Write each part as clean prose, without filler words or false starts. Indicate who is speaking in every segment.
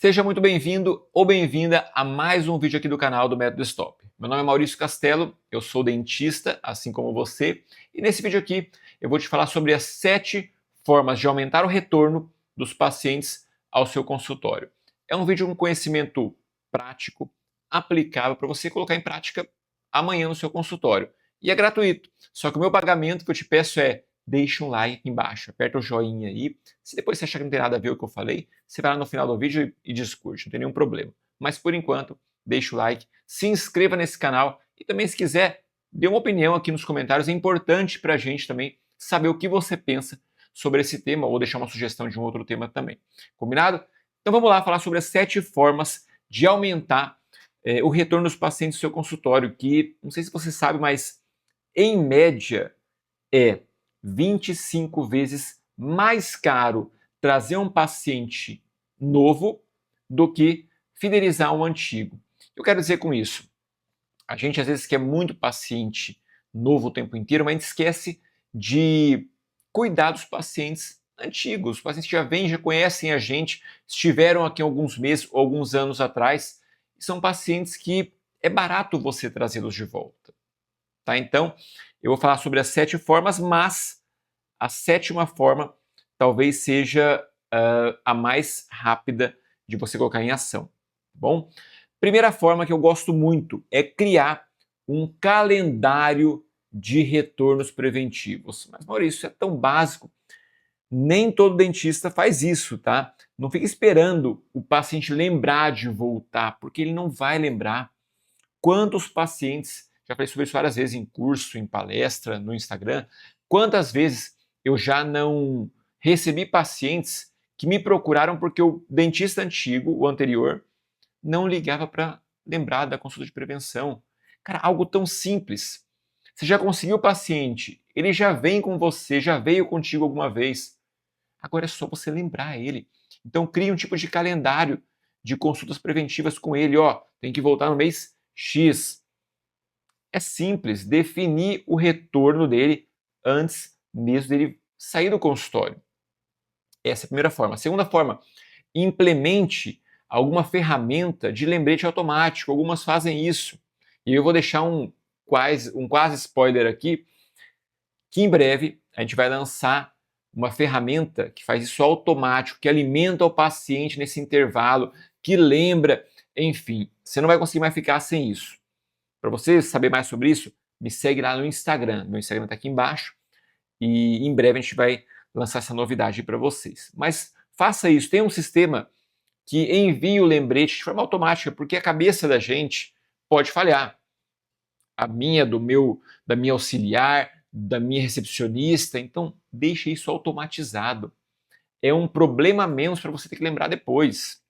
Speaker 1: Seja muito bem-vindo ou bem-vinda a mais um vídeo aqui do canal do Método Stop. Meu nome é Maurício Castelo, eu sou dentista, assim como você, e nesse vídeo aqui eu vou te falar sobre as 7 formas de aumentar o retorno dos pacientes ao seu consultório. É um vídeo com conhecimento prático, aplicável para você colocar em prática amanhã no seu consultório. E é gratuito, só que o meu pagamento que eu te peço é deixa um like aqui embaixo, aperta o joinha aí. Se depois você achar que não tem nada a ver com o que eu falei, você vai lá no final do vídeo e discute, não tem nenhum problema. Mas por enquanto, deixa o like, se inscreva nesse canal e também, se quiser, dê uma opinião aqui nos comentários. É importante pra gente também saber o que você pensa sobre esse tema ou deixar uma sugestão de um outro tema também. Combinado? Então vamos lá falar sobre as 7 formas de aumentar o retorno dos pacientes do seu consultório, que não sei se você sabe, mas em média é 25 vezes mais caro trazer um paciente novo do que fidelizar um antigo. Eu quero dizer com isso, a gente às vezes quer muito paciente novo o tempo inteiro, mas a gente esquece de cuidar dos pacientes antigos. Os pacientes que já vêm, já conhecem a gente, estiveram aqui alguns meses ou alguns anos atrás, e são pacientes que é barato você trazê-los de volta. Tá? Então, eu vou falar sobre as 7 formas, mas a 7ª forma talvez seja a mais rápida de você colocar em ação. Tá bom? Primeira forma que eu gosto muito é criar um calendário de retornos preventivos. Mas, Maurício, isso é tão básico. Nem todo dentista faz isso, tá? Não fica esperando o paciente lembrar de voltar, porque ele não vai lembrar. Quantos pacientes, já falei sobre isso várias vezes em curso, em palestra, no Instagram, quantas vezes eu já não recebi pacientes que me procuraram porque o dentista antigo, o anterior, não ligava para lembrar da consulta de prevenção. Cara, algo tão simples. Você já conseguiu o paciente, ele já vem com você, já veio contigo alguma vez. Agora é só você lembrar ele. Então crie um tipo de calendário de consultas preventivas com ele. Ó, tem que voltar no mês X. É simples, definir o retorno dele antes mesmo dele sair do consultório. Essa é a primeira forma. A segunda forma, implemente alguma ferramenta de lembrete automático. Algumas fazem isso. E eu vou deixar um quase spoiler aqui, que em breve a gente vai lançar uma ferramenta que faz isso automático, que alimenta o paciente nesse intervalo, que lembra, enfim, você não vai conseguir mais ficar sem isso. Para você saber mais sobre isso, me segue lá no Instagram. Meu Instagram está aqui embaixo e em breve a gente vai lançar essa novidade para vocês. Mas faça isso, tem um sistema que envie o lembrete de forma automática, porque a cabeça da gente pode falhar. A minha, da minha auxiliar, da minha recepcionista, então deixe isso automatizado. É um problema a menos para você ter que lembrar depois.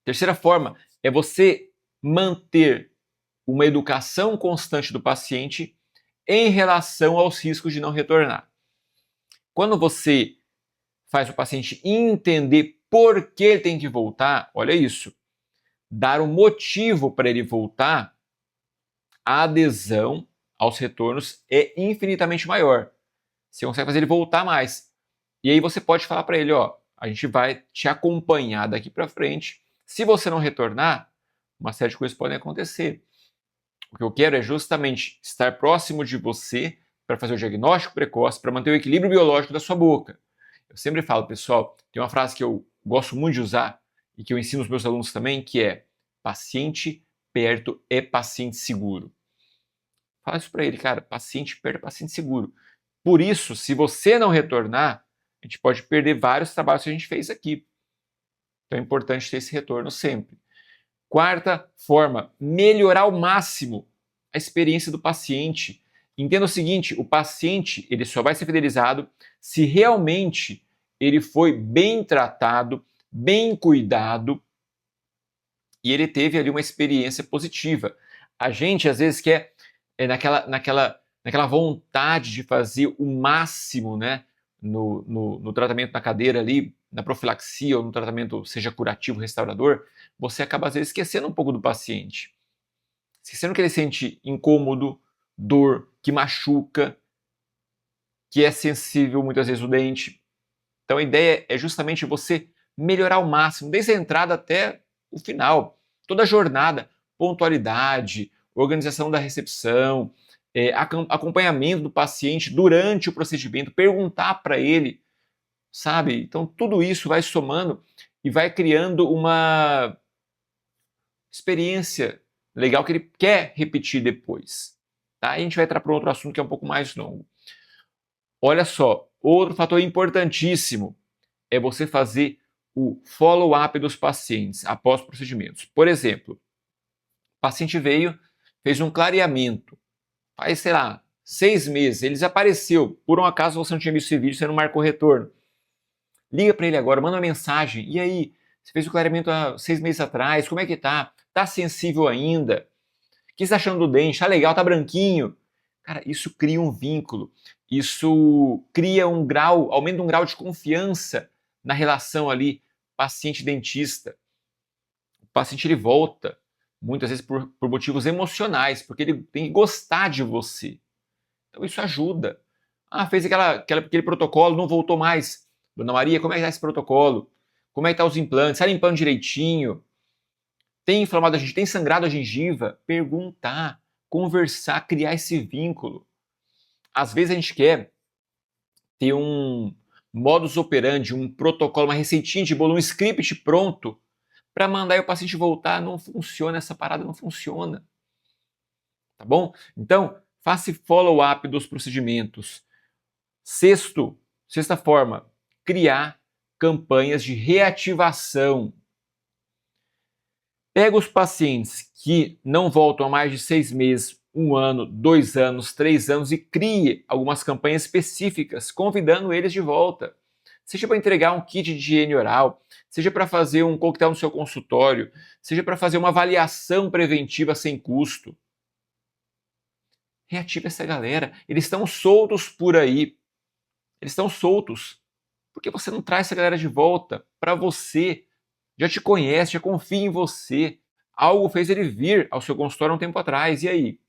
Speaker 1: Terceira forma é você manter uma educação constante do paciente em relação aos riscos de não retornar. Quando você faz o paciente entender por que ele tem que voltar, olha isso, dar um motivo para ele voltar, a adesão aos retornos é infinitamente maior. Você consegue fazer ele voltar mais. E aí você pode falar para ele, ó, a gente vai te acompanhar daqui para frente. Se você não retornar, uma série de coisas podem acontecer. O que eu quero é justamente estar próximo de você para fazer o diagnóstico precoce, para manter o equilíbrio biológico da sua boca. Eu sempre falo, pessoal, tem uma frase que eu gosto muito de usar e que eu ensino os meus alunos também, que é: paciente perto é paciente seguro. Fala isso para ele, cara, paciente perto é paciente seguro. Por isso, se você não retornar, a gente pode perder vários trabalhos que a gente fez aqui. Então é importante ter esse retorno sempre. Quarta forma, melhorar ao máximo a experiência do paciente. Entenda o seguinte, o paciente ele só vai ser fidelizado se realmente ele foi bem tratado, bem cuidado e ele teve ali uma experiência positiva. A gente às vezes quer naquela vontade de fazer o máximo, né, no tratamento na cadeira ali, na profilaxia ou no tratamento, seja curativo, restaurador, você acaba às vezes esquecendo um pouco do paciente. Esquecendo que ele sente incômodo, dor, que machuca, que é sensível muitas vezes o dente. Então a ideia é justamente você melhorar ao máximo, desde a entrada até o final. Toda a jornada, pontualidade, organização da recepção, acompanhamento do paciente durante o procedimento, perguntar para ele, sabe? Então tudo isso vai somando e vai criando uma experiência legal que ele quer repetir depois. Tá? Aí a gente vai entrar para outro assunto que é um pouco mais longo. Olha só, outro fator importantíssimo é você fazer o follow-up dos pacientes após procedimentos. Por exemplo, o paciente veio, fez um clareamento, faz, sei lá, 6 meses, ele desapareceu, por um acaso você não tinha visto esse vídeo, você não marcou retorno. Liga para ele agora, manda uma mensagem, e aí, você fez o clareamento há 6 meses atrás, como é que tá? Tá sensível ainda? O que você tá achando do dente? Tá legal? Tá branquinho? Cara, isso cria um vínculo, isso cria um grau, aumenta um grau de confiança na relação ali paciente-dentista. O paciente ele volta, muitas vezes por motivos emocionais, porque ele tem que gostar de você. Então isso ajuda. Ah, fez aquele protocolo, não voltou mais. Dona Maria, como é que está esse protocolo? Como é que estão os implantes? Está limpando direitinho? Tem inflamado a gengiva? Tem sangrado a gengiva? Perguntar, conversar, criar esse vínculo. Às vezes a gente quer ter um modus operandi, um protocolo, uma receitinha de bolo, um script pronto para mandar o paciente voltar. Não funciona, essa parada não funciona. Tá bom? Então, faça follow-up dos procedimentos. Sexta forma, criar campanhas de reativação. Pega os pacientes que não voltam há mais de 6 meses, 1 ano, 2 anos, 3 anos e crie algumas campanhas específicas, convidando eles de volta. Seja para entregar um kit de higiene oral, seja para fazer um coquetel no seu consultório, seja para fazer uma avaliação preventiva sem custo. Reativa essa galera. Eles estão soltos por aí. Eles estão soltos. Por que você não traz essa galera de volta para você? Já te conhece, já confia em você. Algo fez ele vir ao seu consultório há um tempo atrás. E aí?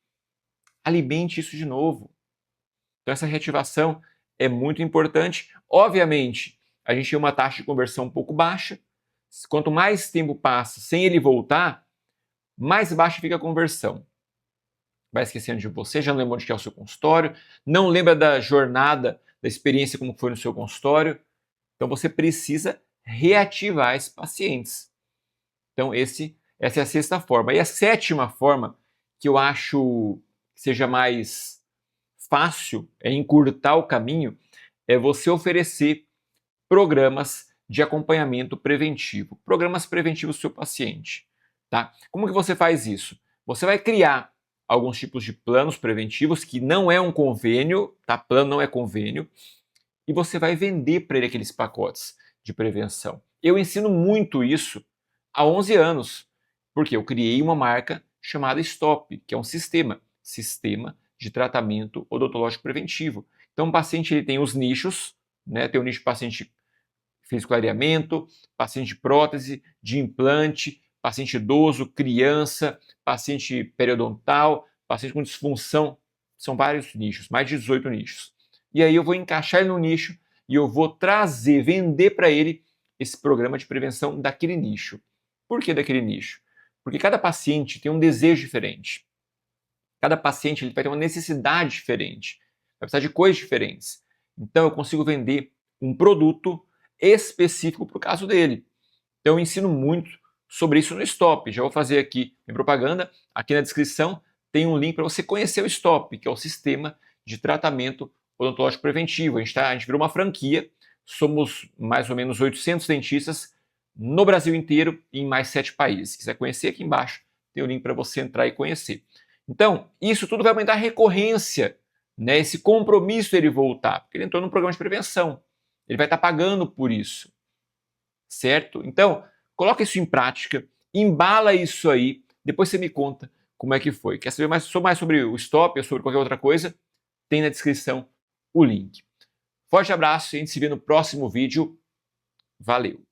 Speaker 1: Alimente isso de novo. Então essa reativação é muito importante. Obviamente, a gente tem uma taxa de conversão um pouco baixa. Quanto mais tempo passa sem ele voltar, mais baixa fica a conversão. Vai esquecendo de você, já não lembra onde que é o seu consultório, não lembra da jornada, da experiência como foi no seu consultório. Então você precisa reativar esses pacientes. Então essa é a sexta forma. E a sétima forma, que eu acho que seja mais fácil, é encurtar o caminho, é você oferecer programas de acompanhamento preventivo. Programas preventivos do seu paciente. Tá? Como que você faz isso? Você vai criar alguns tipos de planos preventivos, que não é um convênio, tá? Plano não é convênio, e você vai vender para ele aqueles pacotes de prevenção. Eu ensino muito isso há 11 anos, porque eu criei uma marca chamada Stop, que é um sistema de tratamento odontológico preventivo. Então o paciente ele tem os nichos, né? Tem o nicho de paciente que fez clareamento, paciente de prótese, de implante, paciente idoso, criança, paciente periodontal, paciente com disfunção, são vários nichos, mais de 18 nichos. E aí eu vou encaixar ele no nicho e eu vou trazer, vender para ele esse programa de prevenção daquele nicho. Por que daquele nicho? Porque cada paciente tem um desejo diferente. Cada paciente ele vai ter uma necessidade diferente, vai precisar de coisas diferentes. Então eu consigo vender um produto específico para o caso dele. Então eu ensino muito sobre isso no Stop. Já vou fazer aqui em propaganda. Aqui na descrição tem um link para você conhecer o Stop, que é o sistema de tratamento odontológico preventivo. A gente virou uma franquia, somos mais ou menos 800 dentistas no Brasil inteiro e em mais 7 países. Se quiser conhecer, aqui embaixo tem o link para você entrar e conhecer. Então, isso tudo vai aumentar a recorrência, né? Esse compromisso ele voltar, porque ele entrou num programa de prevenção. Ele vai estar pagando por isso, certo? Então, coloca isso em prática, embala isso aí, depois você me conta como é que foi. Quer saber mais sobre o Stop ou sobre qualquer outra coisa? Tem na descrição o link. Forte abraço e a gente se vê no próximo vídeo. Valeu!